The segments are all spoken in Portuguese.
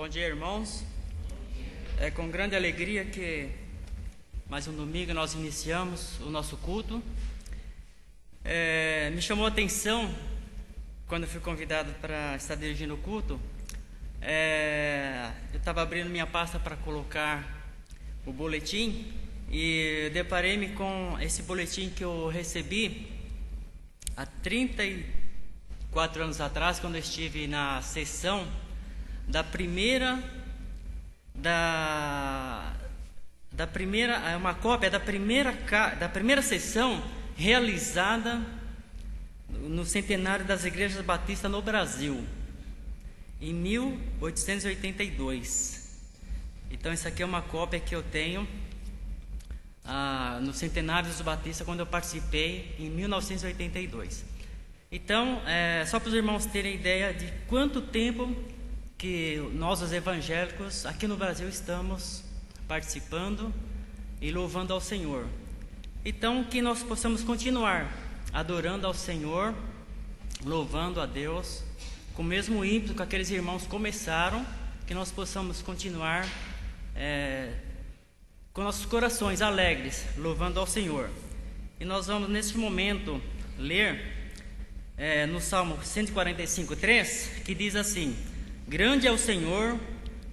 Bom dia, irmãos. É com grande alegria que mais um domingo nós iniciamos o nosso culto. Me chamou a atenção quando eu fui convidado para estar dirigindo o culto. Eu estava abrindo minha pasta para colocar o boletim e deparei-me com esse boletim que eu recebi há 34 anos atrás, quando eu estive na sessão é uma cópia da primeira sessão realizada no centenário das igrejas batistas no Brasil, em 1882. Então, isso aqui é uma cópia que eu tenho no centenário dos batistas, quando eu participei em 1982. Então, só para os irmãos terem ideia de quanto tempo que nós, os evangélicos, aqui no Brasil, estamos participando e louvando ao Senhor. Então, que nós possamos continuar adorando ao Senhor, louvando a Deus, com o mesmo ímpeto que aqueles irmãos começaram, que nós possamos continuar com nossos corações alegres, louvando ao Senhor. E nós vamos, neste momento, ler no Salmo 145:3, que diz assim: grande é o Senhor,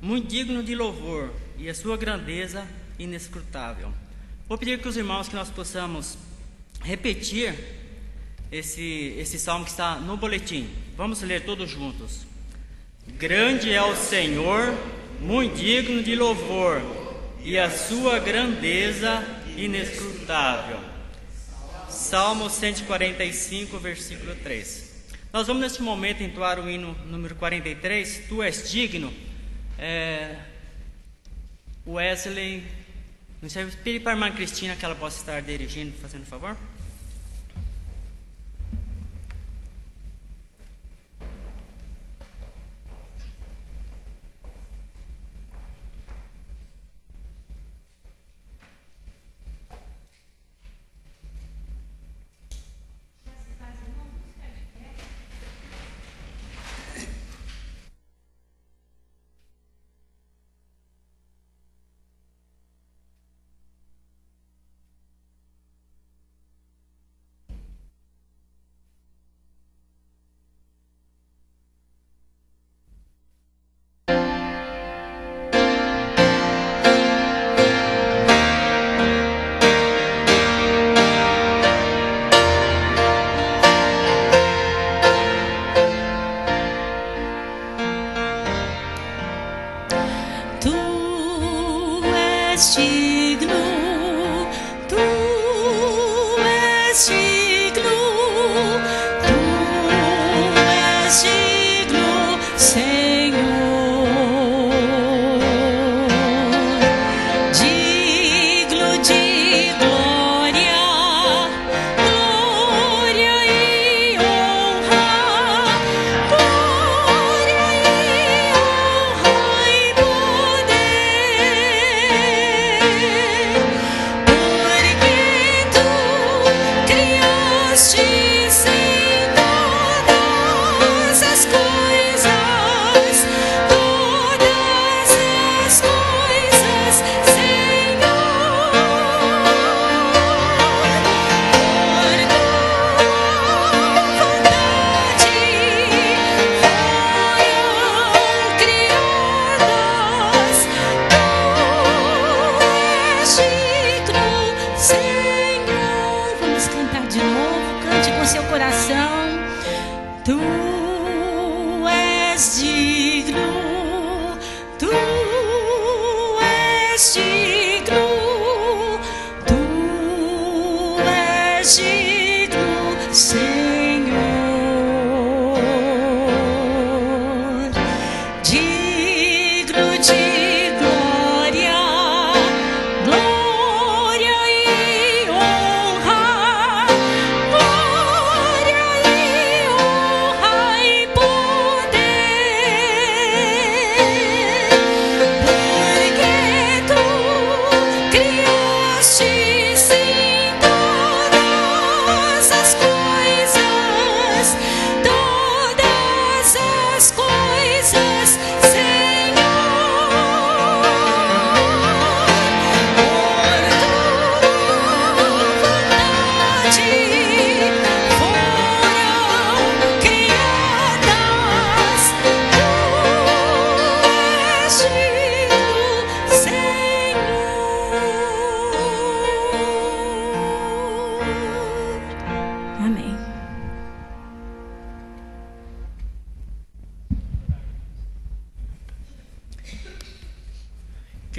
muito digno de louvor, e a sua grandeza inescrutável. Vou pedir que os irmãos que nós possamos repetir esse salmo que está no boletim. Vamos ler todos juntos. Grande é o Senhor, muito digno de louvor, e a sua grandeza inescrutável. Salmo 145, versículo 3. Nós vamos neste momento entoar o hino número 43, Tu és digno. Wesley, nos serve pedir para a irmã Cristina que ela possa estar dirigindo, fazendo favor. Porque tu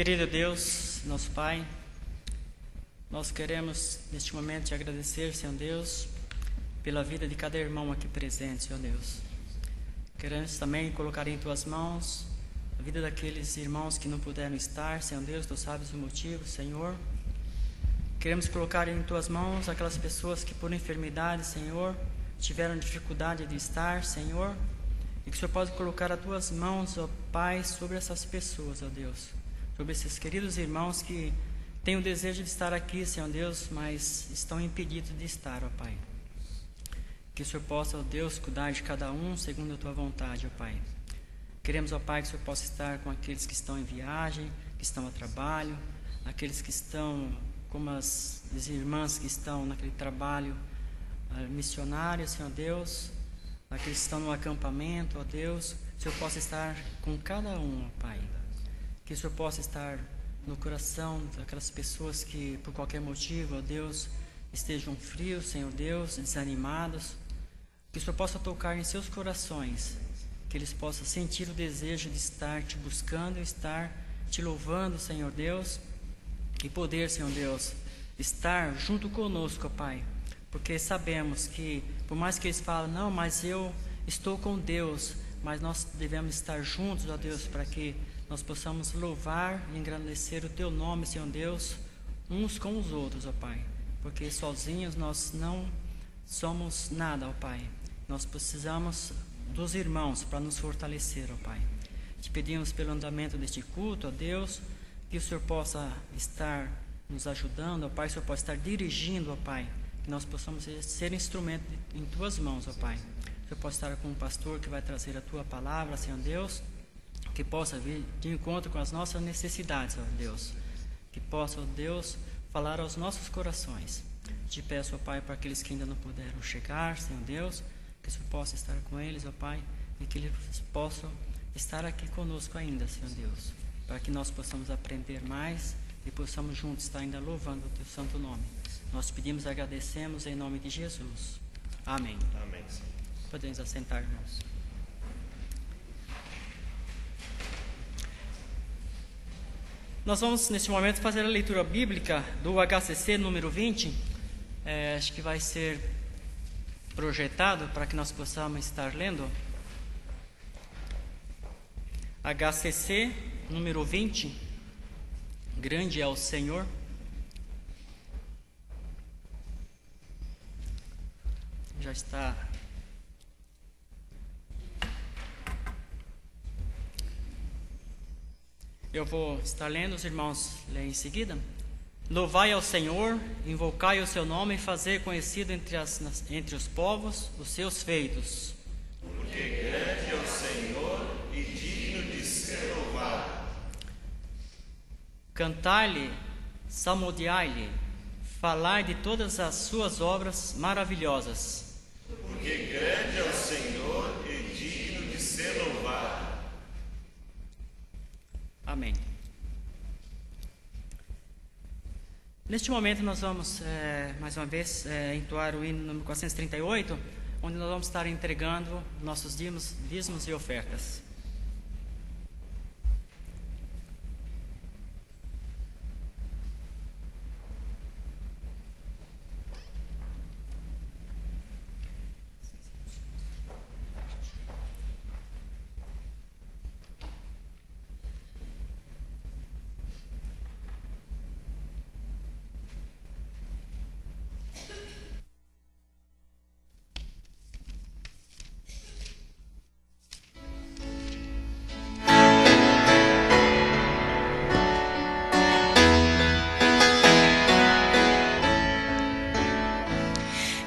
Querido Deus, nosso Pai, nós queremos neste momento te agradecer, Senhor Deus, pela vida de cada irmão aqui presente, Senhor Deus. Queremos também colocar em tuas mãos a vida daqueles irmãos que não puderam estar, Senhor Deus, tu sabes o motivo, Senhor. Queremos colocar em tuas mãos aquelas pessoas que por enfermidade, Senhor, tiveram dificuldade de estar, Senhor, e que o Senhor pode colocar as tuas mãos, ó Pai, sobre essas pessoas, ó Deus, sobre esses queridos irmãos que têm o desejo de estar aqui, Senhor Deus, mas estão impedidos de estar, ó Pai. Que o Senhor possa, ó Deus, cuidar de cada um segundo a tua vontade, ó Pai. Queremos, ó Pai, que o Senhor possa estar com aqueles que estão em viagem, que estão a trabalho, aqueles que estão, como as irmãs que estão naquele trabalho missionário, Senhor Deus, aqueles que estão no acampamento, ó Deus, que o Senhor possa estar com cada um, ó Pai. Que o Senhor possa estar no coração daquelas pessoas que, por qualquer motivo, ó Deus, estejam frios, Senhor Deus, desanimados. Que o Senhor possa tocar em seus corações, que eles possam sentir o desejo de estar te buscando, estar te louvando, Senhor Deus, e poder, Senhor Deus, estar junto conosco, ó Pai, porque sabemos que, por mais que eles falem, não, mas eu estou com Deus, mas nós devemos estar juntos, ó Deus, para que nós possamos louvar e engrandecer o Teu nome, Senhor Deus, uns com os outros, ó Pai, porque sozinhos nós não somos nada, ó Pai, nós precisamos dos irmãos para nos fortalecer, ó Pai. Te pedimos pelo andamento deste culto, ó Deus, que o Senhor possa estar nos ajudando, ó Pai, que o Senhor possa estar dirigindo, ó Pai, que nós possamos ser instrumento em Tuas mãos, ó Pai. Que o Senhor possa estar com o pastor que vai trazer a Tua palavra, Senhor Deus, que possa vir de encontro com as nossas necessidades, ó Deus, que possa, ó Deus, falar aos nossos corações. Te peço, ó Pai, para aqueles que ainda não puderam chegar, Senhor Deus, que o Senhor possa estar com eles, ó Pai, e que eles possam estar aqui conosco ainda, Senhor Deus, para que nós possamos aprender mais e possamos juntos estar ainda louvando o Teu santo nome. Nós pedimos e agradecemos em nome de Jesus. Amém. Amém. Podemos assentar, irmãos. Nós vamos, neste momento, fazer a leitura bíblica do HCC número 20. Acho que vai ser projetado para que nós possamos estar lendo. HCC número 20. Grande é o Senhor. Já está. Eu vou estar lendo, os irmãos leem em seguida. Louvai ao Senhor, invocai o seu nome e fazei conhecido entre os povos os seus feitos. Porque grande é o Senhor e digno de ser louvado. Cantai-lhe, salmodiai-lhe, falai de todas as suas obras maravilhosas. Porque grande é o Senhor e digno de ser louvado. Amém. Neste momento nós vamos, mais uma vez, entoar o hino número 438, onde nós vamos estar entregando nossos dízimos e ofertas.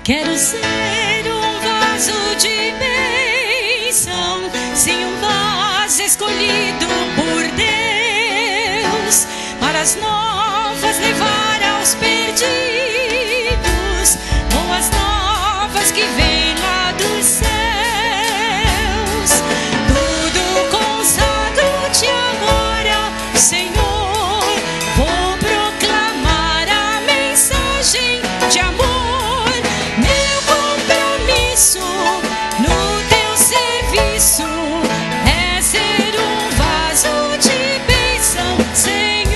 Quero ser um vaso de bênção, sim, um vaso escolhido por Deus, para as novas levar aos perdidos, boas novas que vêm lá dos céus. Tudo consagro-te agora, Senhor, vou proclamar a mensagem de amor. No teu serviço é ser um vaso de bênção, Senhor.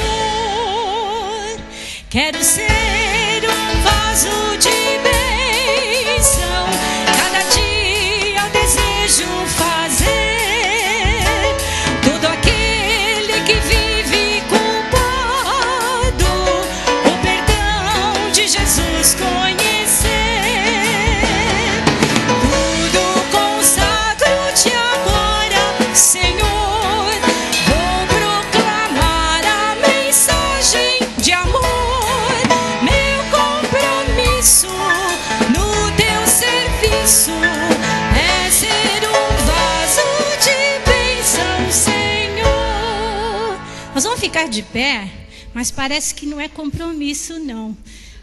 ficar de pé, mas parece que não é compromisso, não.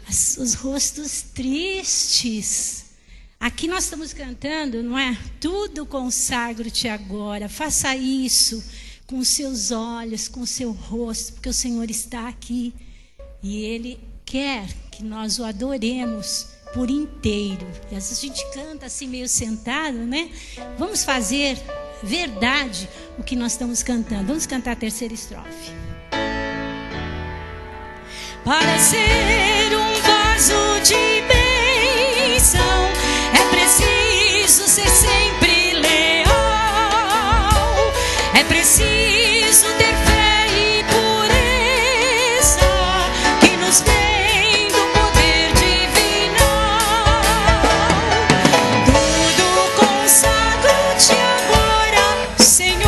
Os rostos tristes. Aqui nós estamos cantando, não é? Tudo consagro-te agora. Faça isso com os seus olhos, com o seu rosto, porque o Senhor está aqui. E Ele quer que nós o adoremos por inteiro. E às vezes a gente canta assim meio sentado, né? Vamos fazer verdade o que nós estamos cantando. Vamos cantar a terceira estrofe. Para ser um vaso de bênção, é preciso ser sempre leal. É preciso ter fé e pureza que nos vem do poder divinal. Tudo consagro-te agora, Senhor.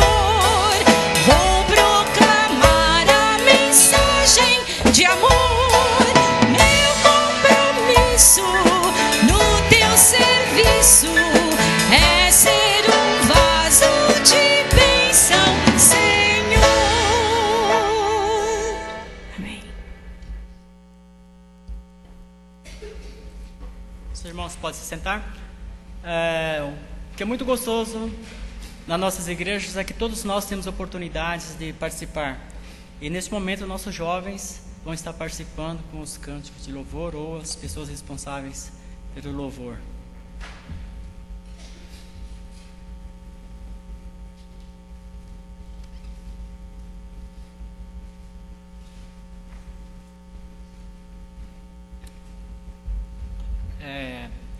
Vou proclamar a mensagem de amor. Meu compromisso no teu serviço é ser um vaso de bênção, Senhor. Amém. Os irmãos podem se sentar. O que é muito gostoso nas nossas igrejas é que todos nós temos oportunidades de participar. E nesse momento nossos jovens vão estar participando com os cânticos de louvor ou as pessoas responsáveis pelo louvor.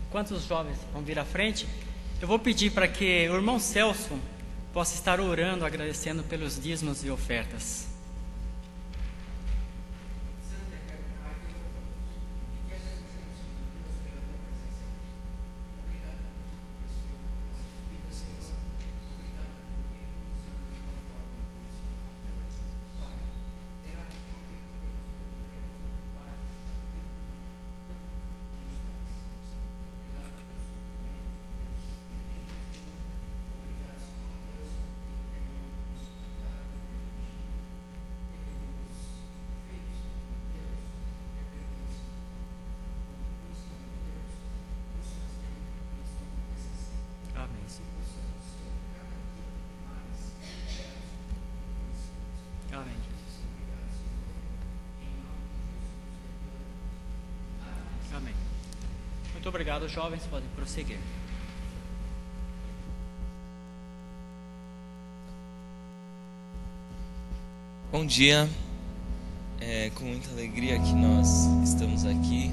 Enquanto os jovens vão vir à frente, eu vou pedir para que o irmão Celso possa estar orando, agradecendo pelos dízimos e ofertas. Amém. Amém. Muito obrigado, jovens, podem prosseguir. Bom dia, é com muita alegria que nós estamos aqui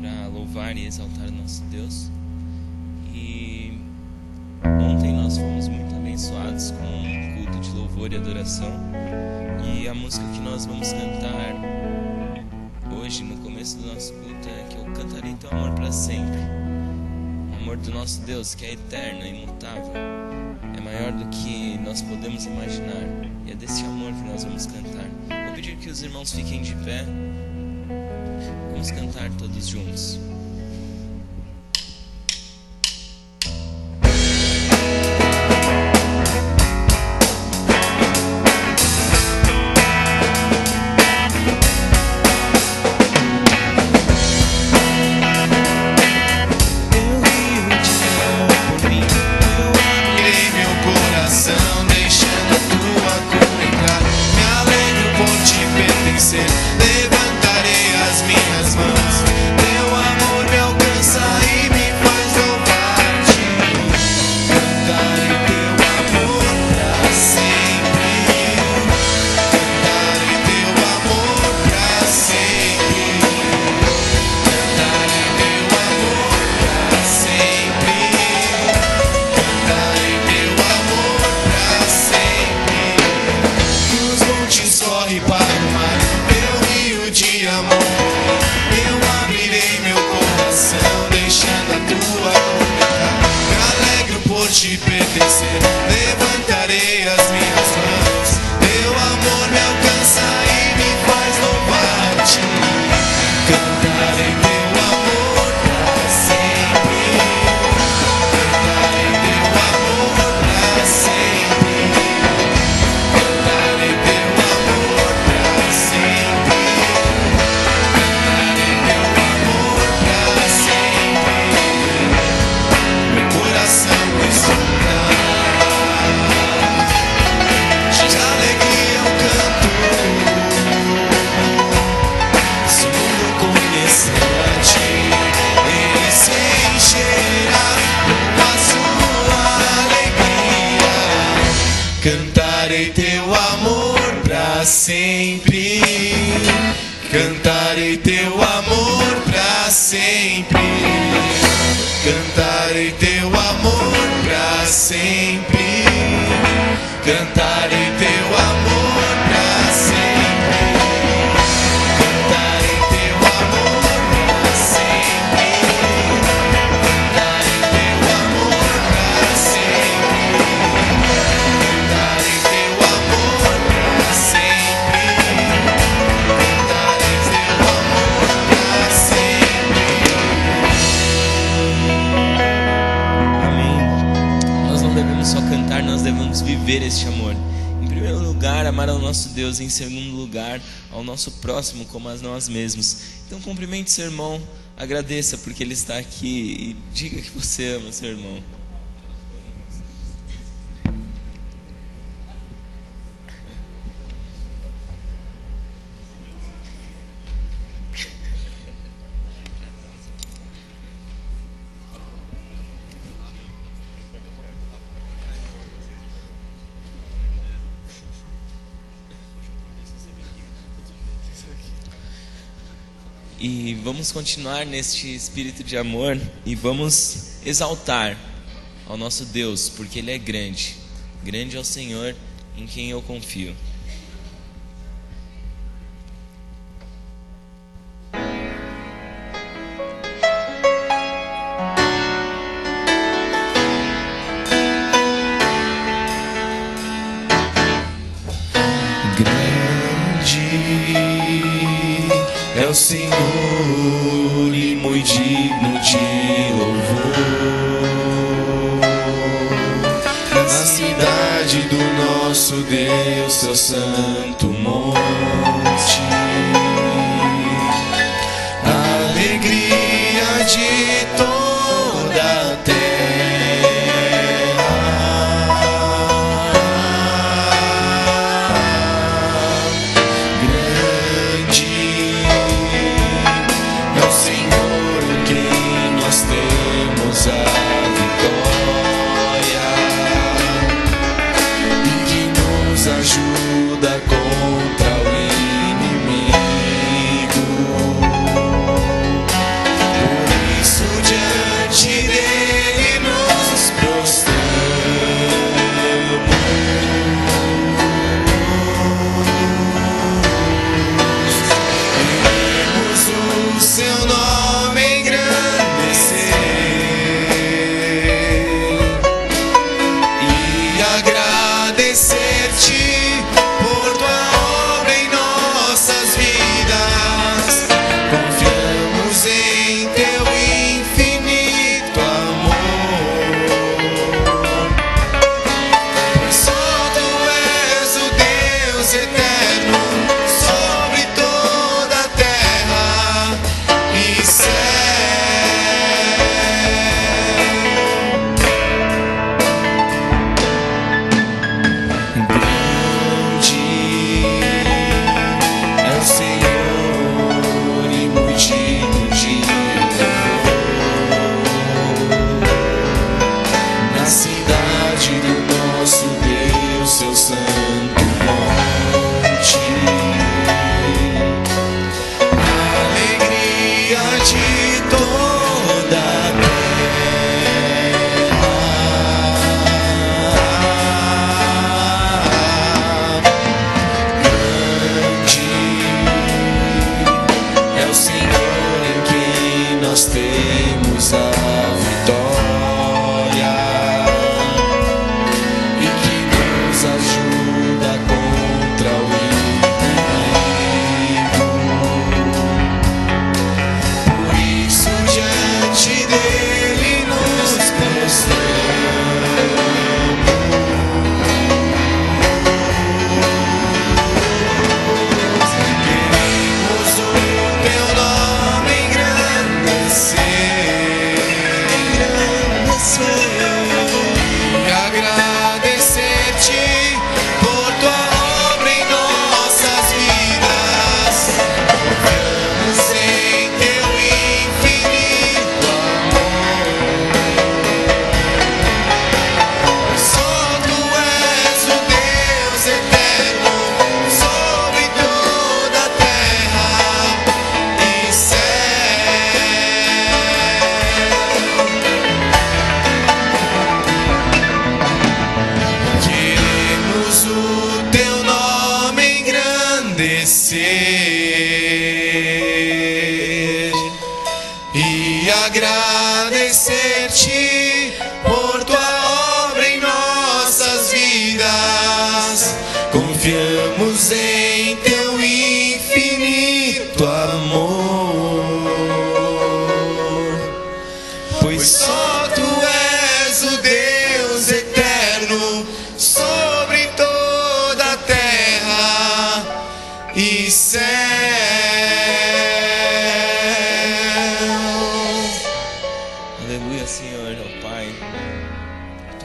para louvar e exaltar o nosso Deus. E ontem nós fomos muito abençoados com um culto de louvor e adoração. E a música que nós vamos cantar hoje, no começo do nosso culto, é que eu cantarei teu amor para sempre. O amor do nosso Deus, que é eterno, é imutável, é maior do que nós podemos imaginar. E é desse amor que nós vamos cantar. Vou pedir que os irmãos fiquem de pé. Vamos cantar todos juntos. Levantarei as minhas mãos, teu amor me alcança e me faz louvar-te. Cantarei teu amor pra sempre. Cantarei teu amor pra sempre. Cantarei teu amor pra sempre. Cantarei teu amor pra sempre. Os montes correm para o mar, de amor, eu abrirei meu coração, deixando a tua glória. Me alegro por te pertencer, levantarei as minhas mãos. Teu amor me alcança e me faz louvar-te. Cantarei teu amor para sempre. Cantarei teu amor para sempre. Cantarei teu amor para sempre. Cantarei teu amor pra sempre. Cantarei teu amor pra sempre. Cantarei teu amor pra sempre. Cantarei teu amor pra sempre. Cantarei teu amor pra sempre. Cantarei teu amor pra sempre. Cantarei teu amor pra sempre. Cantarei teu amor pra sempre. Amém. Nós não devemos só cantar, nós devemos viver este amor. Em primeiro lugar, amar ao nosso Deus. Em segundo lugar, ao nosso próximo como a nós mesmos. Então cumprimente seu irmão, agradeça porque ele está aqui e diga que você ama seu irmão. E vamos continuar neste espírito de amor e vamos exaltar ao nosso Deus, porque Ele é grande. Grande é o Senhor em quem eu confio. É o Senhor e muito digno de louvor. Na cidade do nosso Deus, seu santo monte, a alegria de toda a terra. Ajuda contra o inimigo. Por isso diante dele nos prostramos. Queremos o seu nome engrandecer e agradecer-te por tua obra em nossas vidas. Confiamos em teu infinito amor, pois só tu és o Deus eterno sobre toda a terra e céu. É o Senhor e muito digno de louvor. Na cidade do nosso Deus, seu santo monte, a alegria de toda a é o Senhor em quem nós temos a vitória.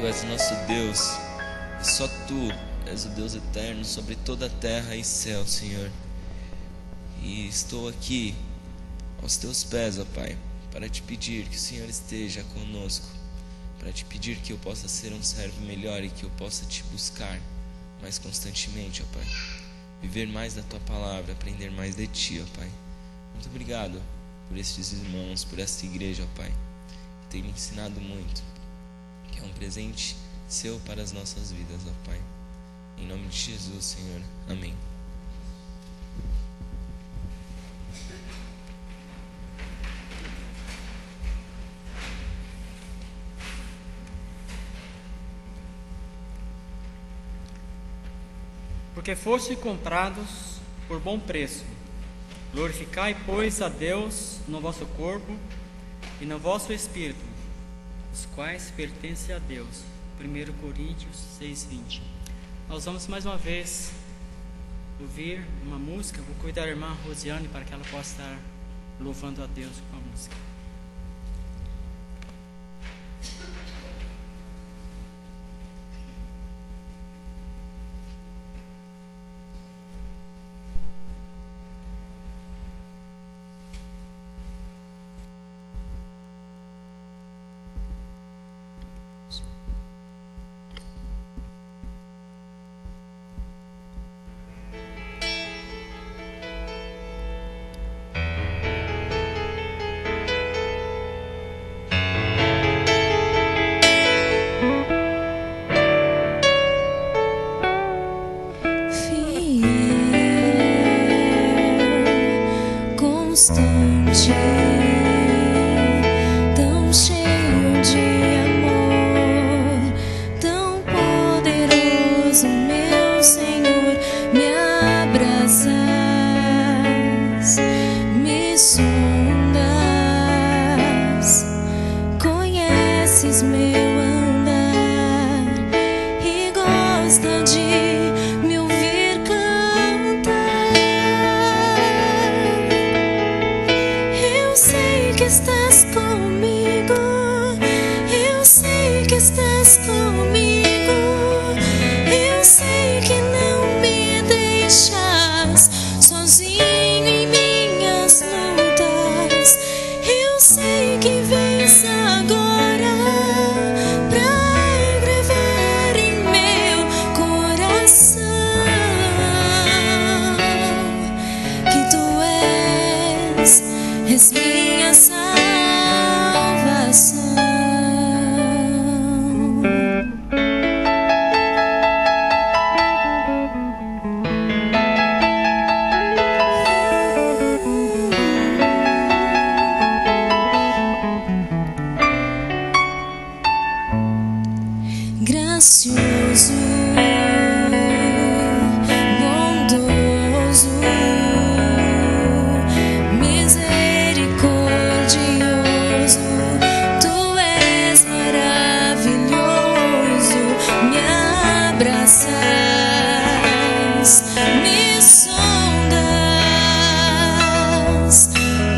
Tu és o nosso Deus, e só Tu és o Deus eterno sobre toda a terra e céu, Senhor. E estou aqui aos Teus pés, ó Pai, para Te pedir que o Senhor esteja conosco, para Te pedir que eu possa ser um servo melhor e que eu possa Te buscar mais constantemente, ó Pai. Viver mais da Tua palavra, aprender mais de Ti, ó Pai. Muito obrigado por estes irmãos, por esta igreja, ó Pai, que tem me ensinado muito, que é um presente Seu para as nossas vidas, ó Pai. Em nome de Jesus, Senhor. Amém. Porque foste comprados por bom preço. Glorificai, pois, a Deus no vosso corpo e no vosso espírito, os quais pertencem a Deus. 1 Coríntios 6:20. Nós vamos mais uma vez ouvir uma música. Vou cuidar da irmã Rosiane para que ela possa estar louvando a Deus com a música. Tão cheio de amor, tão poderoso, meu Senhor, me abraças, me sondas, conheces meu andar e gosta de me ouvir cantar. Eu sei que estás comigo, eu sei que estás comigo, eu sei que não me deixas sozinho em minhas lutas. Eu sei que vens agora pra gravar em meu coração que tu és minha salvação. Gracioso, bondoso, misericordioso, tu és maravilhoso, me abraças, me sondas,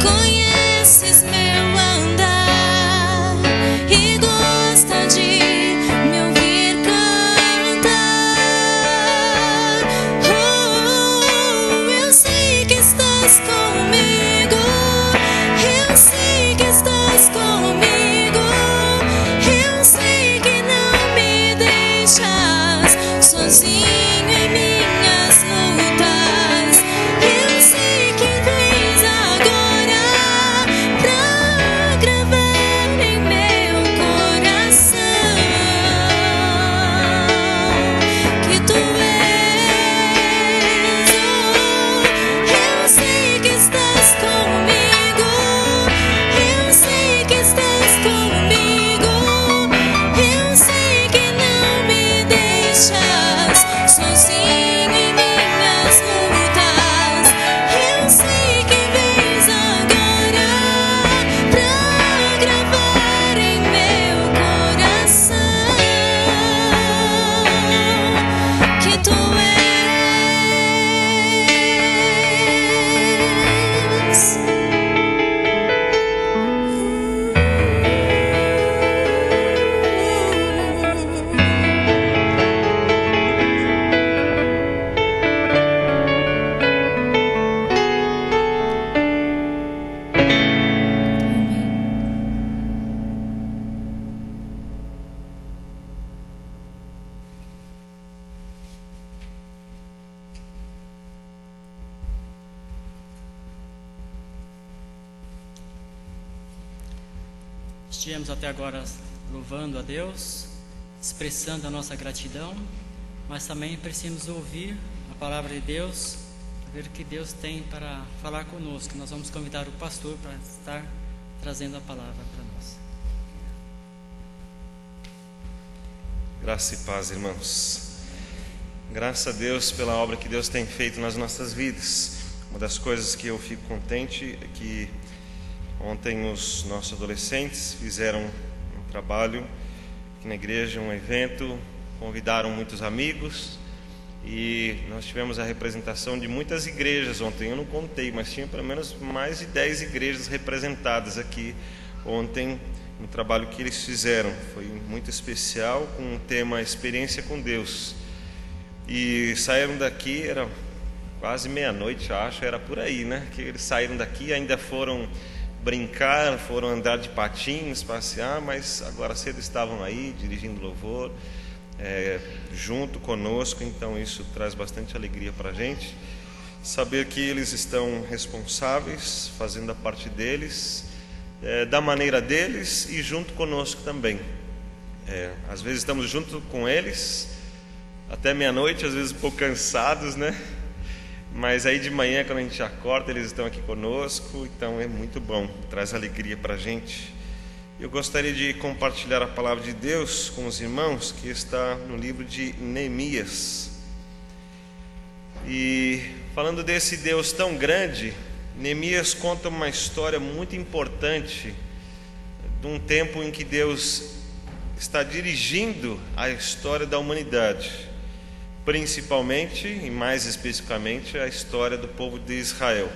conheces meu andar e gosta de me ouvir cantar. estivemos até agora louvando a Deus, expressando a nossa gratidão, mas também precisamos ouvir a palavra de Deus, ver o que Deus tem para falar conosco. Nós vamos convidar o pastor para estar trazendo a palavra para nós. Graça e paz, irmãos. Graças a Deus pela obra que Deus tem feito nas nossas vidas. Uma das coisas que eu fico contente é que ontem os nossos adolescentes fizeram um trabalho aqui na igreja, um evento, convidaram muitos amigos e nós tivemos a representação de muitas igrejas ontem. Eu não contei, mas tinha pelo menos mais de 10 igrejas representadas aqui ontem no trabalho que eles fizeram. Foi muito especial, com o tema Experiência com Deus. E saíram daqui, era quase meia-noite, acho, era por aí, né? Que eles saíram daqui e ainda foram brincar, foram andar de patins, passear, mas agora cedo estavam aí dirigindo louvor junto conosco. Então isso traz bastante alegria para a gente saber que eles estão responsáveis, fazendo a parte deles, da maneira deles e junto conosco também. Às vezes estamos junto com eles até meia-noite, às vezes um pouco cansados, né? Mas aí de manhã, quando a gente acorda, eles estão aqui conosco, então é muito bom, traz alegria para a gente. Eu gostaria de compartilhar a palavra de Deus com os irmãos, que está no livro de Neemias. E falando desse Deus tão grande, Neemias conta uma história muito importante de um tempo em que Deus está dirigindo a história da humanidade, principalmente e mais especificamente a história do povo de Israel.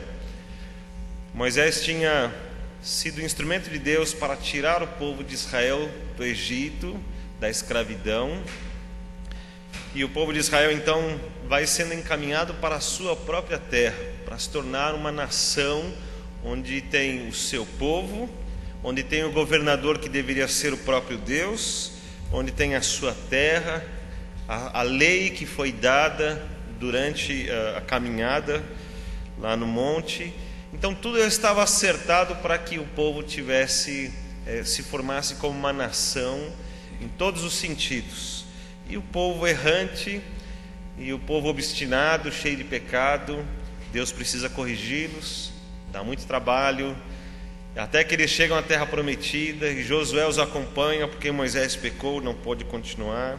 Moisés tinha sido instrumento de Deus para tirar o povo de Israel do Egito, da escravidão, e o povo de Israel então vai sendo encaminhado para a sua própria terra, para se tornar uma nação onde tem o seu povo, onde tem o governador que deveria ser o próprio Deus, onde tem a sua terra, a lei que foi dada durante a caminhada lá no monte. Então tudo estava acertado para que o povo se formasse como uma nação em todos os sentidos. E o povo errante e o povo obstinado, cheio de pecado, Deus precisa corrigi-los, dá muito trabalho, até que eles chegam à terra prometida e Josué os acompanha, porque Moisés pecou, não pôde continuar.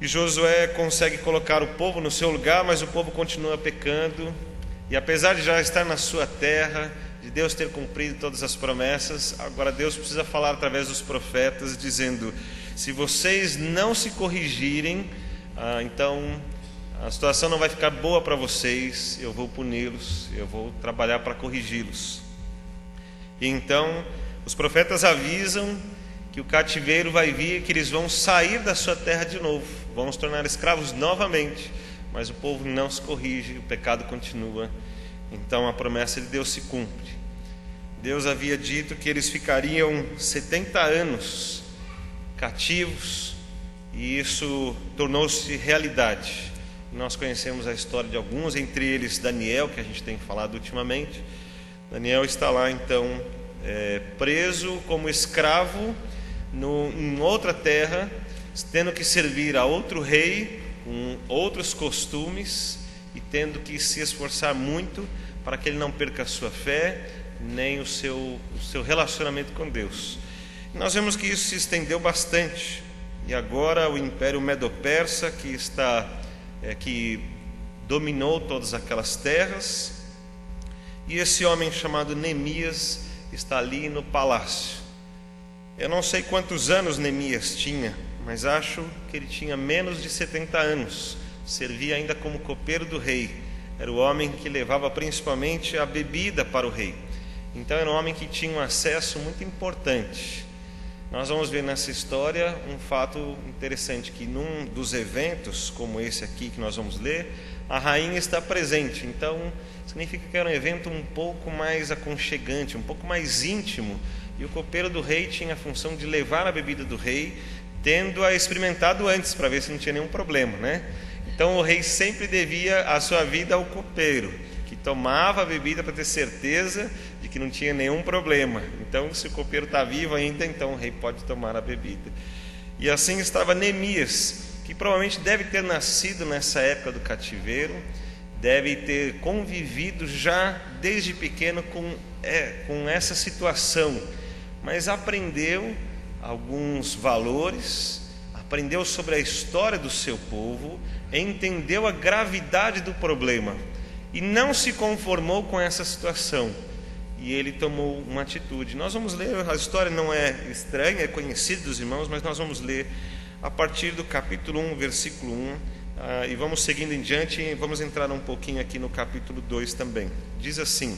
E Josué consegue colocar o povo no seu lugar, mas o povo continua pecando. E apesar de já estar na sua terra, de Deus ter cumprido todas as promessas, agora Deus precisa falar através dos profetas, dizendo: se vocês não se corrigirem, então a situação não vai ficar boa para vocês, eu vou puni-los, eu vou trabalhar para corrigi-los. E então os profetas avisam que o cativeiro vai vir, que eles vão sair da sua terra de novo, vão se tornar escravos novamente, mas o povo não se corrige, o pecado continua. Então a promessa de Deus se cumpre. Deus havia dito que eles ficariam 70 anos cativos, e isso tornou-se realidade. Nós conhecemos a história de alguns, entre eles Daniel, que a gente tem falado ultimamente. Daniel está lá então preso como escravo em outra terra, tendo que servir a outro rei, com outros costumes, e tendo que se esforçar muito para que ele não perca a sua fé, nem o seu relacionamento com Deus. E nós vemos que isso se estendeu bastante, e agora o Império Medo-Persa, que dominou todas aquelas terras, e esse homem chamado Neemias está ali no palácio. Eu não sei quantos anos Neemias tinha, mas acho que ele tinha menos de 70 anos. Servia ainda como copeiro do rei. Era o homem que levava principalmente a bebida para o rei. Então era um homem que tinha um acesso muito importante. Nós vamos ver nessa história um fato interessante, que num dos eventos, como esse aqui que nós vamos ler, a rainha está presente. Então significa que era um evento um pouco mais aconchegante, um pouco mais íntimo. E o copeiro do rei tinha a função de levar a bebida do rei, tendo-a experimentado antes, para ver se não tinha nenhum problema, né? Então o rei sempre devia a sua vida ao copeiro, que tomava a bebida para ter certeza de de que não tinha nenhum problema. Então, se o copeiro está vivo ainda, então o rei pode tomar a bebida. E assim estava Neemias, que provavelmente deve ter nascido nessa época do cativeiro, deve ter convivido já desde pequeno com essa situação, mas aprendeu alguns valores, aprendeu sobre a história do seu povo, entendeu a gravidade do problema e não se conformou com essa situação, e ele tomou uma atitude. Nós vamos ler, a história não é estranha, é conhecida dos irmãos, mas nós vamos ler a partir do capítulo 1, versículo 1, e vamos seguindo em diante, e vamos entrar um pouquinho aqui no capítulo 2 também. Diz assim: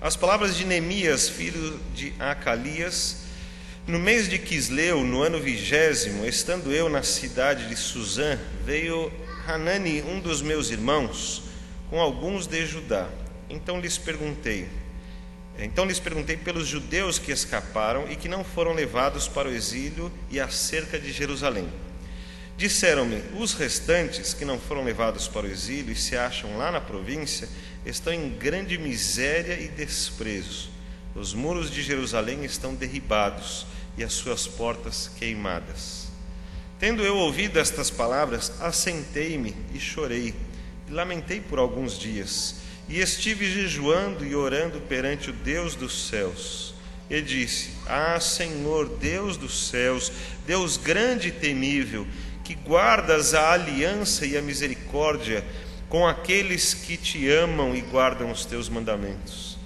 as palavras de Neemias, filho de Acalias: no mês de Quisleu, no ano 20º, estando eu na cidade de Suzã, veio Hanani, um dos meus irmãos, com alguns de Judá. Então lhes perguntei pelos judeus que escaparam e que não foram levados para o exílio e acerca de Jerusalém. Disseram-me: os restantes que não foram levados para o exílio e se acham lá na província estão em grande miséria e desprezo. Os muros de Jerusalém estão derribados e as suas portas queimadas. Tendo eu ouvido estas palavras, assentei-me e chorei, e lamentei por alguns dias, e estive jejuando e orando perante o Deus dos céus. E disse: ah, Senhor, Deus dos céus, Deus grande e temível, que guardas a aliança e a misericórdia com aqueles que te amam e guardam os teus mandamentos.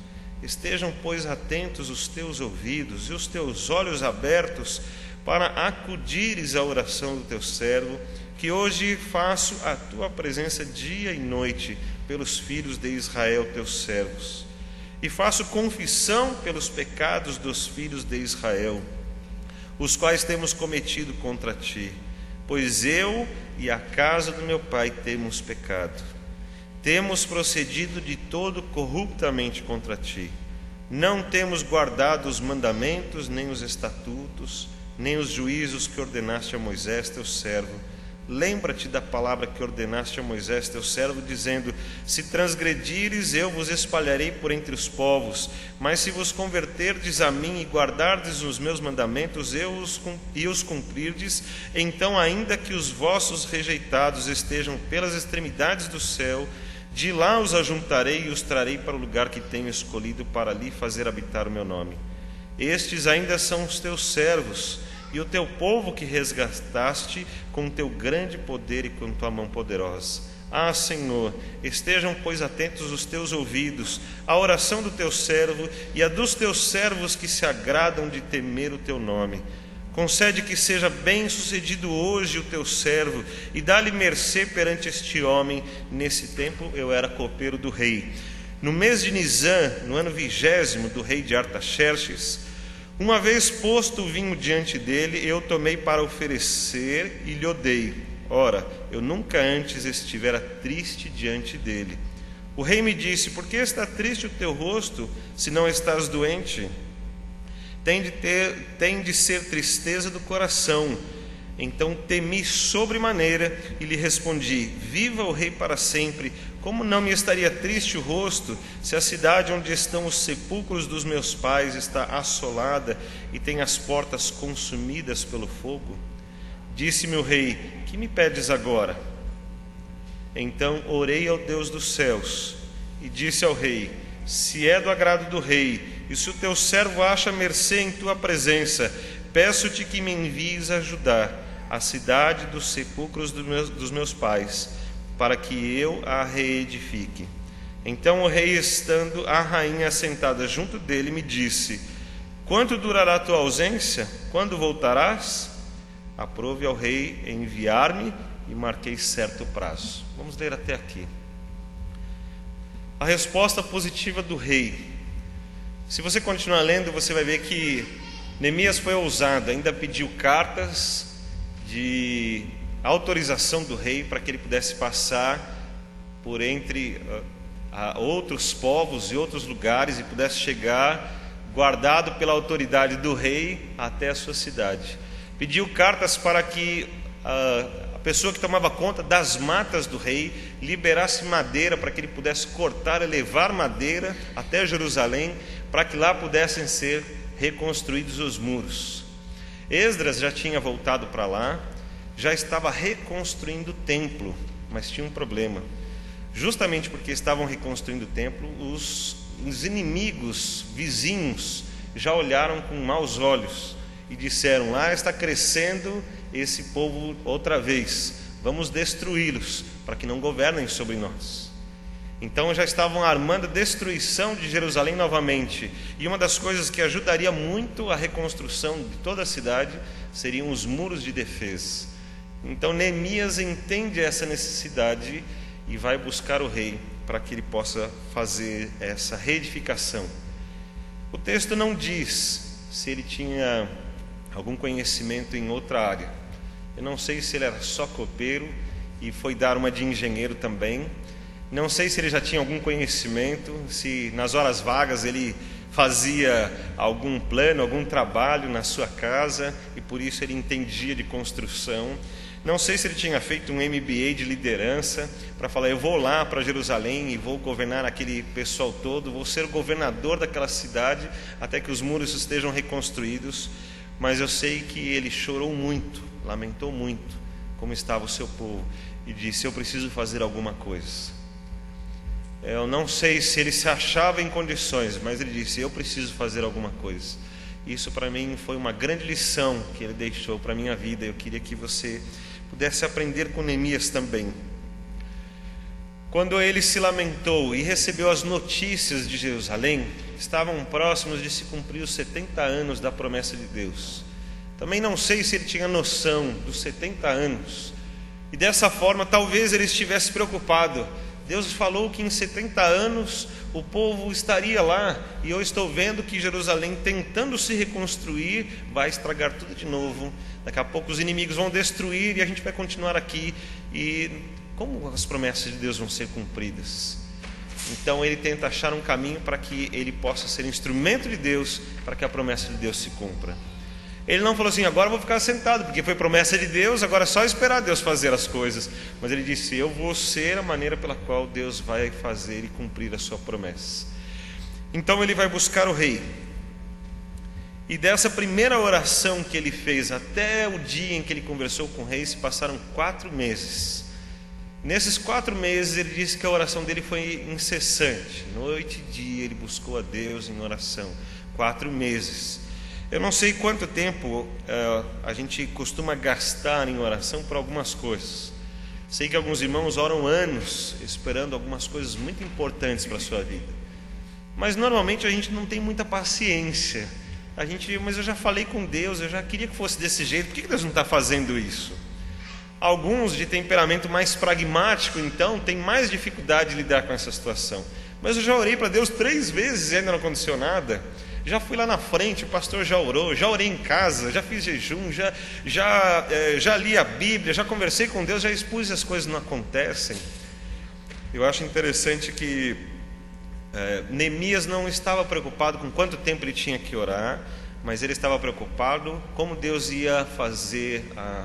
Estejam, pois, atentos os teus ouvidos e os teus olhos abertos para acudires à oração do teu servo, que hoje faço a tua presença dia e noite pelos filhos de Israel, teus servos. E faço confissão pelos pecados dos filhos de Israel, os quais temos cometido contra ti, pois eu e a casa do meu pai temos pecado. Temos procedido de todo corruptamente contra ti. Não temos guardado os mandamentos, nem os estatutos, nem os juízos que ordenaste a Moisés, teu servo. Lembra-te da palavra que ordenaste a Moisés, teu servo, dizendo: se transgredires, eu vos espalharei por entre os povos. Mas se vos converterdes a mim e guardardes os meus mandamentos e os cumprirdes, então, ainda que os vossos rejeitados estejam pelas extremidades do céu, de lá os ajuntarei e os trarei para o lugar que tenho escolhido para ali fazer habitar o meu nome. Estes ainda são os teus servos e o teu povo que resgataste com o teu grande poder e com tua mão poderosa. Ah, Senhor, estejam, pois, atentos os teus ouvidos à oração do teu servo e a dos teus servos que se agradam de temer o teu nome. Concede que seja bem sucedido hoje o teu servo e dá-lhe mercê perante este homem. Nesse tempo eu era copeiro do rei. No mês de Nisã, no ano 20º do rei de Artaxerxes, uma vez posto o vinho diante dele, eu tomei para oferecer e lhe dei. Ora, eu nunca antes estivera triste diante dele. O rei me disse: por que está triste o teu rosto, se não estás doente? Tem de ser tristeza do coração. Então temi sobremaneira e lhe respondi: viva o rei para sempre. Como não me estaria triste o rosto, se a cidade onde estão os sepulcros dos meus pais está assolada e tem as portas consumidas pelo fogo? Disse-me o rei: que me pedes agora? Então orei ao Deus dos céus e disse ao rei: se é do agrado do rei, e se o teu servo acha mercê em tua presença, peço-te que me envies a Judá, a cidade dos sepulcros dos meus pais, para que eu a reedifique. Então o rei, estando a rainha assentada junto dele, me disse: quanto durará a tua ausência? Quando voltarás? Aprove ao rei enviar-me e marquei certo prazo. Vamos ler até aqui. A resposta positiva do rei. Se você continuar lendo, você vai ver que Neemias foi ousado, ainda pediu cartas de autorização do rei para que ele pudesse passar por entre outros povos e outros lugares e pudesse chegar guardado pela autoridade do rei até a sua cidade. Pediu cartas para que pessoa que tomava conta das matas do rei, liberasse madeira para que ele pudesse cortar e levar madeira até Jerusalém, para que lá pudessem ser reconstruídos os muros. Esdras já tinha voltado para lá, já estava reconstruindo o templo, mas tinha um problema. Justamente porque estavam reconstruindo o templo, os inimigos vizinhos já olharam com maus olhos e disseram: lá está crescendo esse povo outra vez, vamos destruí-los para que não governem sobre nós. Então já estavam armando a destruição de Jerusalém novamente, e uma das coisas que ajudaria muito a reconstrução de toda a cidade seriam os muros de defesa. Então Neemias entende essa necessidade e vai buscar o rei para que ele possa fazer essa reedificação. O texto não diz se ele tinha algum conhecimento em outra área. Eu não sei se ele era só copeiro e foi dar uma de engenheiro também. Não sei se ele já tinha algum conhecimento, se nas horas vagas ele fazia algum plano, algum trabalho na sua casa e por isso ele entendia de construção. Não sei se ele tinha feito um MBA de liderança para falar: eu vou lá para Jerusalém e vou governar aquele pessoal todo, vou ser o governador daquela cidade até que os muros estejam reconstruídos. Mas eu sei que ele chorou muito, lamentou muito como estava o seu povo e disse: eu preciso fazer alguma coisa. Eu não sei se ele se achava em condições, mas ele disse: eu preciso fazer alguma coisa. Isso para mim foi uma grande lição que ele deixou para a minha vida. Eu queria que você pudesse aprender com Neemias também. Quando ele se lamentou e recebeu as notícias de Jerusalém, estavam próximos de se cumprir os 70 anos da promessa de Deus. Também não sei se ele tinha noção dos 70 anos, e dessa forma talvez ele estivesse preocupado. Deus falou que em 70 anos o povo estaria lá, e eu estou vendo que Jerusalém, tentando se reconstruir, vai estragar tudo de novo. Daqui a pouco os inimigos vão destruir e a gente vai continuar aqui. E como as promessas de Deus vão ser cumpridas? Então ele tenta achar um caminho para que ele possa ser instrumento de Deus, para que a promessa de Deus se cumpra. Ele não falou assim: agora eu vou ficar sentado, porque foi promessa de Deus, agora é só esperar Deus fazer as coisas. Mas ele disse: eu vou ser a maneira pela qual Deus vai fazer e cumprir a sua promessa. Então ele vai buscar o rei. E dessa primeira oração que ele fez até o dia em que ele conversou com o rei, se passaram 4 meses. Nesses 4 meses ele disse que a oração dele foi incessante. Noite e dia ele buscou a Deus em oração. 4 meses. Eu não sei quanto tempo a gente costuma gastar em oração por algumas coisas. Sei que alguns irmãos oram anos esperando algumas coisas muito importantes para a sua vida. Mas normalmente a gente não tem muita paciência. Mas eu já falei com Deus, eu já queria que fosse desse jeito, por que Deus não está fazendo isso? Alguns de temperamento mais pragmático, então, têm mais dificuldade de lidar com essa situação. Mas eu já orei para Deus 3 vezes e ainda não aconteceu nada. Já fui lá na frente, o pastor já orou, já orei em casa, já fiz jejum, já li a Bíblia, já conversei com Deus, já expus e as coisas não acontecem. Eu acho interessante que Neemias não estava preocupado com quanto tempo ele tinha que orar, mas ele estava preocupado como Deus ia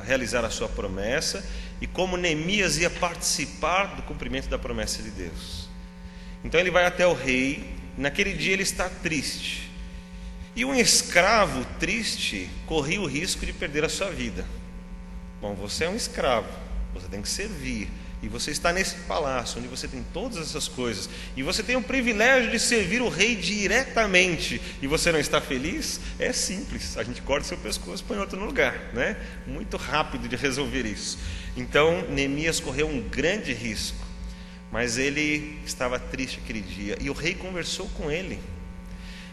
realizar a sua promessa e como Neemias ia participar do cumprimento da promessa de Deus. Então ele vai até o rei, e naquele dia ele está triste. E um escravo triste corria o risco de perder a sua vida. Bom, você é um escravo, você tem que servir, e você está nesse palácio onde você tem todas essas coisas, e você tem o privilégio de servir o rei diretamente, e você não está feliz? É simples, a gente corta seu pescoço e põe outro no lugar, né? Muito rápido de resolver isso. Então Neemias correu um grande risco, mas ele estava triste aquele dia, e o rei conversou com ele.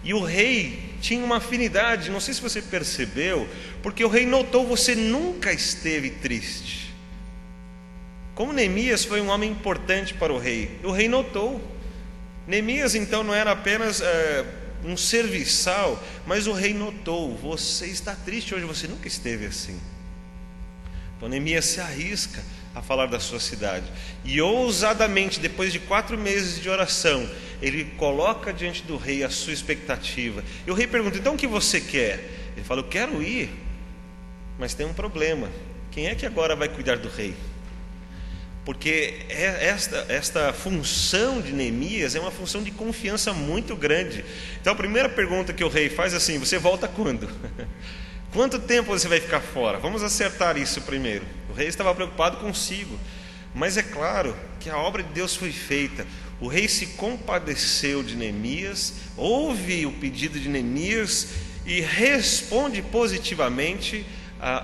E o rei tinha uma afinidade, não sei se você percebeu, porque o rei notou: você nunca esteve triste. Como Neemias foi um homem importante para o rei notou. Neemias então não era apenas um serviçal, mas o rei notou: você está triste hoje, você nunca esteve assim. Então Neemias se arrisca a falar da sua cidade, e ousadamente, depois de 4 meses de oração, ele coloca diante do rei a sua expectativa. E o rei pergunta: então o que você quer? Ele fala: eu quero ir, mas tem um problema, quem é que agora vai cuidar do rei? Porque esta função de Neemias é uma função de confiança muito grande. Então a primeira pergunta que o rei faz é assim: você volta quando? Quanto tempo você vai ficar fora? Vamos acertar isso primeiro. O rei estava preocupado consigo, mas é claro que a obra de Deus foi feita. O rei se compadeceu de Neemias, ouve o pedido de Neemias e responde positivamente,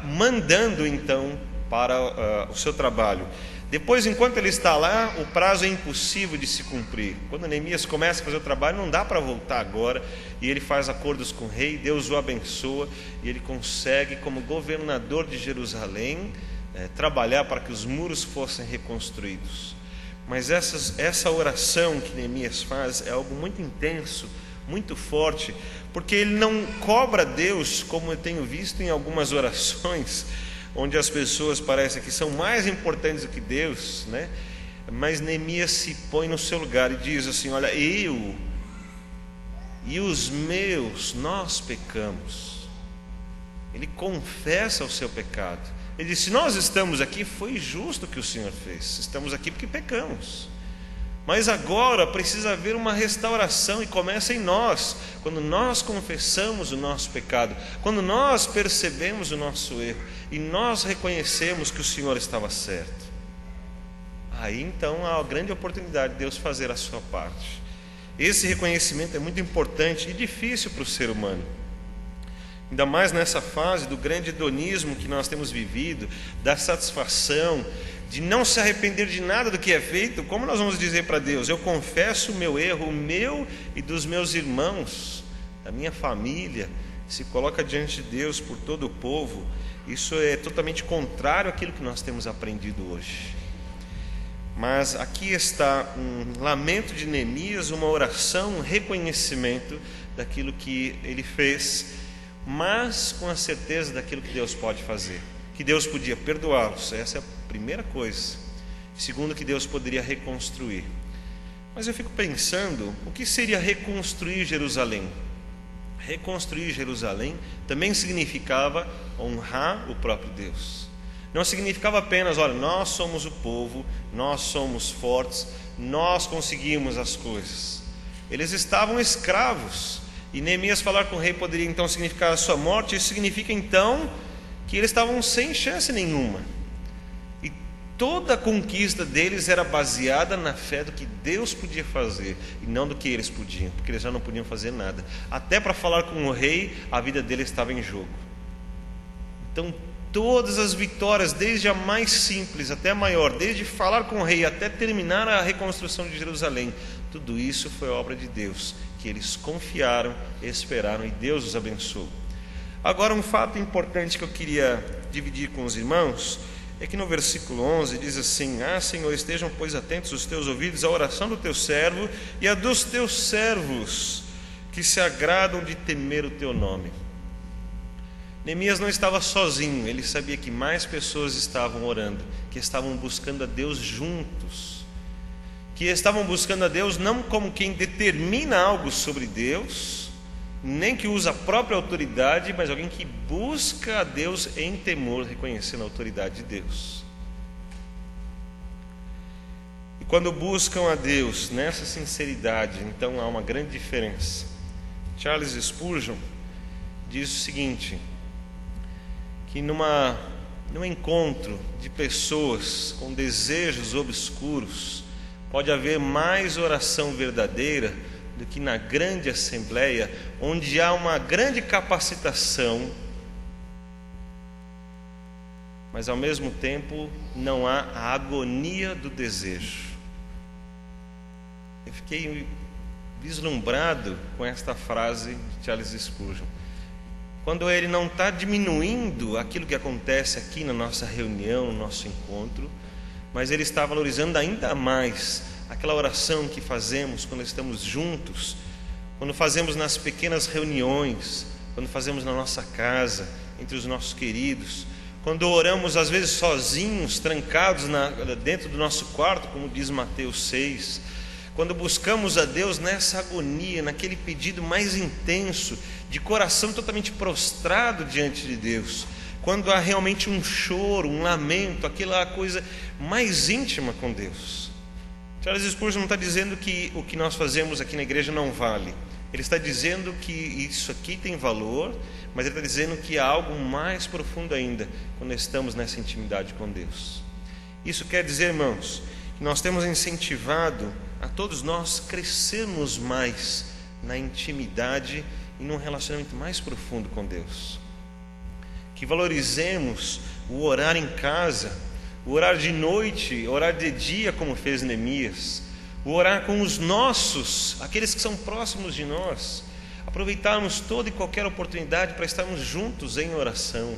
mandando então para o seu trabalho. Depois, enquanto ele está lá, o prazo é impossível de se cumprir. Quando Neemias começa a fazer o trabalho, não dá para voltar agora, e ele faz acordos com o rei, Deus o abençoa, e ele consegue, como governador de Jerusalém, trabalhar para que os muros fossem reconstruídos. Mas essa oração que Neemias faz é algo muito intenso, muito forte, porque ele não cobra Deus, como eu tenho visto em algumas orações, onde as pessoas parecem que são mais importantes do que Deus, né? Mas Neemias se põe no seu lugar e diz assim: olha, eu e os meus, nós pecamos. Ele confessa o seu pecado. Ele diz: se nós estamos aqui, foi justo o que o Senhor fez. Estamos aqui porque pecamos. Mas agora precisa haver uma restauração, e começa em nós, quando nós confessamos o nosso pecado, quando nós percebemos o nosso erro e nós reconhecemos que o Senhor estava certo. Aí então há a grande oportunidade de Deus fazer a sua parte. Esse reconhecimento é muito importante e difícil para o ser humano, ainda mais nessa fase do grande hedonismo que nós temos vivido, da satisfação, de não se arrepender de nada do que é feito. Como nós vamos dizer para Deus: eu confesso o meu erro, o meu e dos meus irmãos, da minha família, se coloca diante de Deus por todo o povo? Isso é totalmente contrário àquilo que nós temos aprendido hoje. Mas aqui está um lamento de Neemias, uma oração, um reconhecimento daquilo que ele fez, mas com a certeza daquilo que Deus pode fazer, que Deus podia perdoá-los. Essa é a primeira coisa. Segundo, que Deus poderia reconstruir. Mas eu fico pensando, o que seria reconstruir Jerusalém? Reconstruir Jerusalém também significava honrar o próprio Deus. Não significava apenas: olha, nós somos o povo, nós somos fortes, nós conseguimos as coisas. Eles estavam escravos, e Neemias falar com o rei poderia então significar a sua morte. Isso significa então que eles estavam sem chance nenhuma, e toda a conquista deles era baseada na fé do que Deus podia fazer e não do que eles podiam, porque eles já não podiam fazer nada. Até para falar com o rei, a vida deles estava em jogo. Então todas as vitórias, desde a mais simples até a maior, desde falar com o rei até terminar a reconstrução de Jerusalém, tudo isso foi obra de Deus, que eles confiaram, esperaram, e Deus os abençoou. Agora, um fato importante que eu queria dividir com os irmãos é que no versículo 11 diz assim: Senhor, estejam pois atentos os teus ouvidos à oração do teu servo e a dos teus servos que se agradam de temer o teu nome. Neemias não estava sozinho, ele sabia que mais pessoas estavam orando, que estavam buscando a Deus juntos, que estavam buscando a Deus não como quem determina algo sobre Deus, nem que usa a própria autoridade, mas alguém que busca a Deus em temor, reconhecendo a autoridade de Deus. E quando buscam a Deus nessa sinceridade, então há uma grande diferença. Charles Spurgeon diz o seguinte, que num encontro de pessoas com desejos obscuros, pode haver mais oração verdadeira do que na grande assembleia, onde há uma grande capacitação, mas ao mesmo tempo não há a agonia do desejo. Eu fiquei vislumbrado com esta frase de Charles Spurgeon. Quando ele não está diminuindo aquilo que acontece aqui na nossa reunião, no nosso encontro, mas ele está valorizando ainda mais aquela oração que fazemos quando estamos juntos, quando fazemos nas pequenas reuniões, quando fazemos na nossa casa, entre os nossos queridos, quando oramos às vezes sozinhos, trancados dentro do nosso quarto, como diz Mateus 6, quando buscamos a Deus nessa agonia, naquele pedido mais intenso, de coração totalmente prostrado diante de Deus, quando há realmente um choro, um lamento, aquela coisa mais íntima com Deus. Charles Spurgeon não está dizendo que o que nós fazemos aqui na igreja não vale. Ele está dizendo que isso aqui tem valor, mas ele está dizendo que há algo mais profundo ainda quando estamos nessa intimidade com Deus. Isso quer dizer, irmãos, que nós temos incentivado a todos nós crescermos mais na intimidade e num relacionamento mais profundo com Deus. Que valorizemos o orar em casa, o orar de noite, orar de dia, como fez Neemias, o orar com os nossos, aqueles que são próximos de nós, aproveitarmos toda e qualquer oportunidade para estarmos juntos em oração.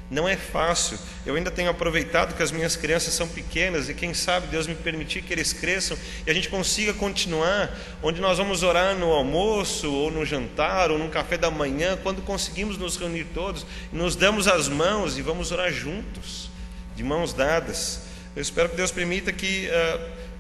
Não é fácil. Eu ainda tenho aproveitado que as minhas crianças são pequenas e quem sabe Deus me permitir que eles cresçam e a gente consiga continuar, onde nós vamos orar no almoço ou no jantar ou no café da manhã, quando conseguimos nos reunir todos, nos damos as mãos e vamos orar juntos, de mãos dadas. Eu espero que Deus permita que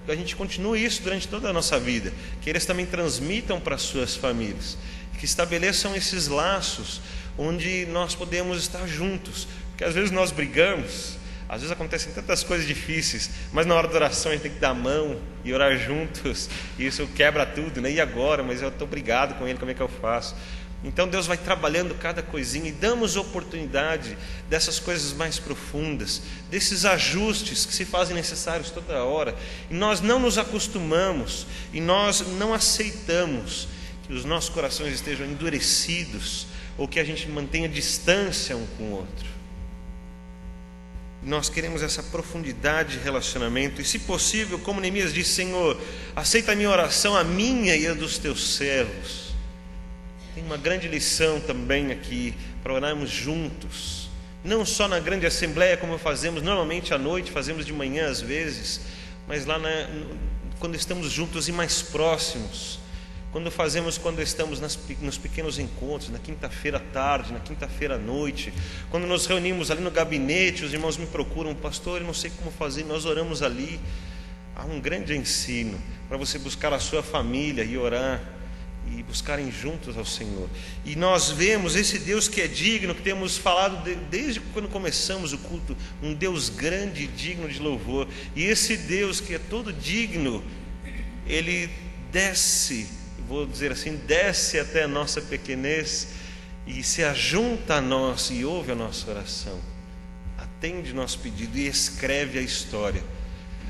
a gente continue isso durante toda a nossa vida, que eles também transmitam para as suas famílias, que estabeleçam esses laços onde nós podemos estar juntos, porque às vezes nós brigamos, às vezes acontecem tantas coisas difíceis, mas na hora da oração a gente tem que dar a mão e orar juntos, e isso quebra tudo, né? E agora? Mas eu estou brigado com ele, como é que eu faço? Então Deus vai trabalhando cada coisinha e damos oportunidade dessas coisas mais profundas, desses ajustes que se fazem necessários toda hora, e nós não nos acostumamos, e nós não aceitamos que os nossos corações estejam endurecidos, ou que a gente mantenha distância um com o outro. Nós queremos essa profundidade de relacionamento, e se possível, como Neemias disse: Senhor, aceita a minha oração, a minha e a dos teus servos. Tem uma grande lição também aqui, para orarmos juntos, não só na grande assembleia, como fazemos normalmente à noite, fazemos de manhã às vezes, mas lá quando estamos juntos e mais próximos, quando estamos nos pequenos encontros, na quinta-feira à tarde, na quinta-feira à noite, quando nos reunimos ali no gabinete, os irmãos me procuram: pastor, eu não sei como fazer, nós oramos ali. Há um grande ensino para você buscar a sua família e orar, e buscarem juntos ao Senhor. E nós vemos esse Deus que é digno, que temos falado desde quando começamos o culto, um Deus grande e digno de louvor. E esse Deus que é todo digno, Ele desce, vou dizer assim, desce até a nossa pequenez e se ajunta a nós e ouve a nossa oração, atende nosso pedido e escreve a história,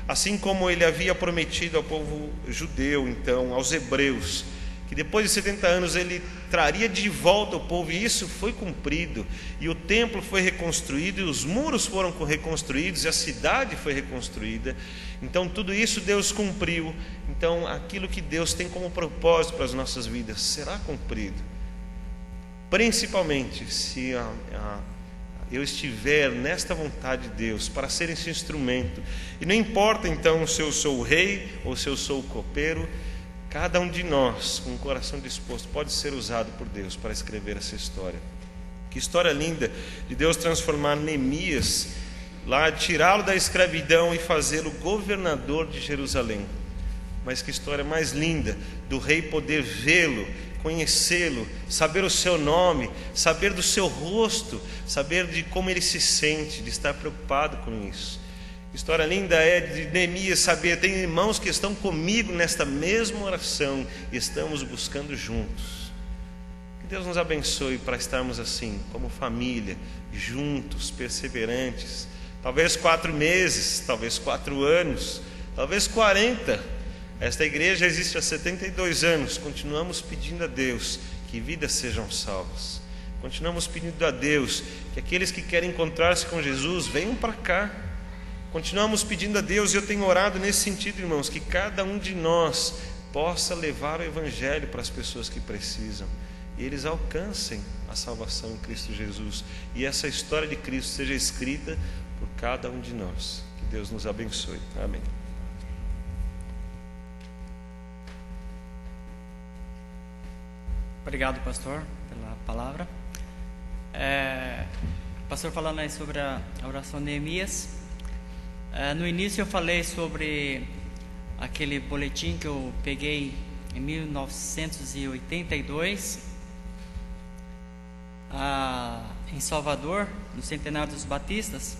assim como Ele havia prometido ao povo judeu, então aos hebreus, que depois de 70 anos Ele traria de volta o povo, e isso foi cumprido, e o templo foi reconstruído, e os muros foram reconstruídos, e a cidade foi reconstruída. Então tudo isso Deus cumpriu. Então aquilo que Deus tem como propósito para as nossas vidas será cumprido, principalmente se eu estiver nesta vontade de Deus para ser esse instrumento. E não importa então se eu sou o rei ou se eu sou o copeiro, cada um de nós, com o coração disposto, pode ser usado por Deus para escrever essa história. Que história linda de Deus transformar Neemias, lá, tirá-lo da escravidão e fazê-lo governador de Jerusalém. Mas que história mais linda do rei poder vê-lo, conhecê-lo, saber o seu nome, saber do seu rosto, saber de como ele se sente, de estar preocupado com isso. História linda é de Neemias saber: tem irmãos que estão comigo nesta mesma oração e estamos buscando juntos. Que Deus nos abençoe para estarmos assim, como família, juntos, perseverantes. Talvez 4 meses, talvez 4 anos, talvez 40. Esta igreja existe há 72 anos. Continuamos pedindo a Deus que vidas sejam salvas. Continuamos pedindo a Deus que aqueles que querem encontrar-se com Jesus venham para cá. Continuamos pedindo a Deus, e eu tenho orado nesse sentido, irmãos, que cada um de nós possa levar o Evangelho para as pessoas que precisam, e eles alcancem a salvação em Cristo Jesus, e essa história de Cristo seja escrita por cada um de nós. Que Deus nos abençoe. Amém. Obrigado, pastor, pela palavra. Pastor, falando aí sobre a oração de Neemias. No início eu falei sobre aquele boletim que eu peguei em 1982. em Salvador, no Centenário dos Batistas,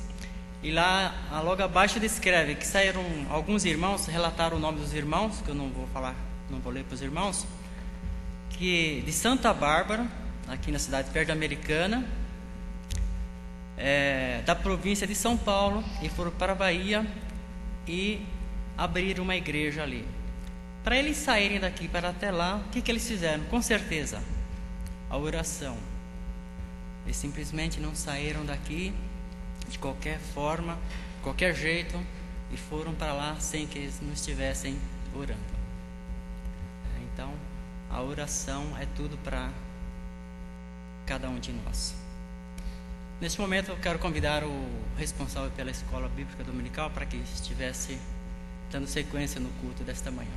e lá logo abaixo descreve que saíram alguns irmãos, relataram o nome dos irmãos, que eu não vou falar, não vou ler para os irmãos, que de Santa Bárbara, aqui na cidade perto da Americana, da província de São Paulo, e foram para a Bahia e abriram uma igreja ali. Para eles saírem daqui para até lá, o que eles fizeram? Com certeza, a oração. Eles simplesmente não saíram daqui de qualquer forma, de qualquer jeito, e foram para lá sem que eles não estivessem orando. Então, a oração é tudo para cada um de nós. Neste momento, eu quero convidar o responsável pela Escola Bíblica Dominical para que estivesse dando sequência no culto desta manhã.